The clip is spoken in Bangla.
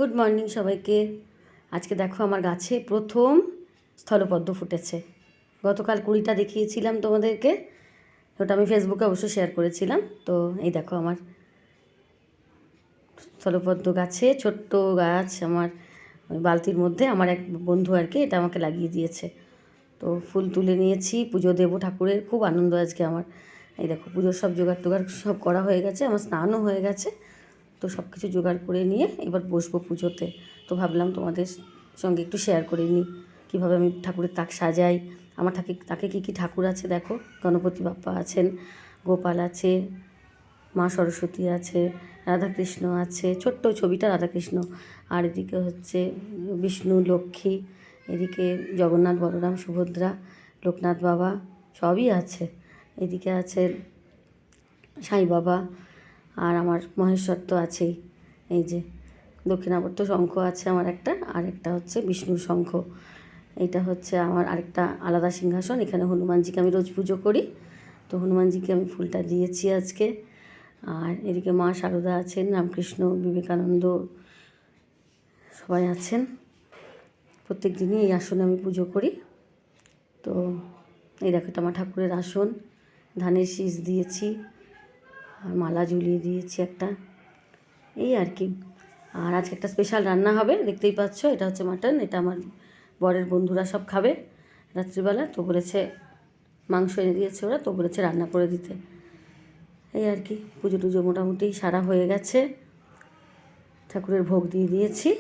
গুড মর্নিং সবাইকে। আজকে দেখো আমার গাছে প্রথম স্থলপদ্ম ফুটেছে। গতকাল 20টা দেখিয়েছিলাম তোমাদেরকে, ওটা আমি ফেসবুকে অবশ্য শেয়ার করেছিলাম। তো এই দেখো আমার স্থলপদ্ম গাছে, ছোট্ট গাছ আমার বালতির মধ্যে আমার এক বন্ধু আর কি এটা আমাকে লাগিয়ে দিয়েছে। তো ফুল তুলে নিয়েছি, পুজো দেবো ঠাকুরের, খুব আনন্দ আজকে আমার। এই দেখো পুজোর সব জোগাড় টোগাড় সব করা হয়ে গেছে, আমার স্নানও হয়ে গেছে। তো সব কিছু জোগাড় করে নিয়ে এবার বসবো পুজোতে। তো ভাবলাম তোমাদের সঙ্গে একটু শেয়ার করে নিই কীভাবে আমি ঠাকুরের তাক সাজাই। আমার তাকে কী কী ঠাকুর আছে দেখো, গণপতি বাপ্পা আছেন, গোপাল আছে, মা সরস্বতী আছে, রাধাকৃষ্ণ আছে, ছোট্ট ছবিটা রাধাকৃষ্ণ, আর এদিকে হচ্ছে বিষ্ণু, লক্ষ্মী, এদিকে জগন্নাথ, বলরাম, সুভদ্রা, লোকনাথ বাবা সবই আছে। এদিকে আছে সাই বাবা, আর আমার মহেশ্বর তো আছেই। এই যে দক্ষিণাবর্ত শঙ্খ আছে আমার একটা, আর একটা হচ্ছে বিষ্ণুর শঙ্খ। এইটা হচ্ছে আমার আরেকটা আলাদা সিংহাসন, এখানে হনুমানজিকে আমি রোজ পুজো করি। তো হনুমানজিকে আমি ফুলটা দিয়েছি আজকে। আর এদিকে মা শারদা আছেন, রামকৃষ্ণ, বিবেকানন্দ সবাই আছেন। প্রত্যেক দিনই এই আসনে আমি পুজো করি। তো এই দেখো এটা আমার ঠাকুরের আসন, ধানের শীষ দিয়েছি আর মালা ঝুলিয়ে দিয়েছি একটা, এই আর কি। আর আজকে একটা স্পেশাল রান্না হবে, দেখতেই পাচ্ছ, এটা হচ্ছে মাটন। এটা আমার বরের বন্ধুরা সব খাবে রাত্রিবেলা, তো বলেছে মাংস এনে দিয়েছে ওরা, তো বলেছে রান্না করে দিতে। এই আর কি, পুজো টুজো মোটামুটি সারা হয়ে গেছে, ঠাকুরের ভোগ দিয়ে দিয়েছি।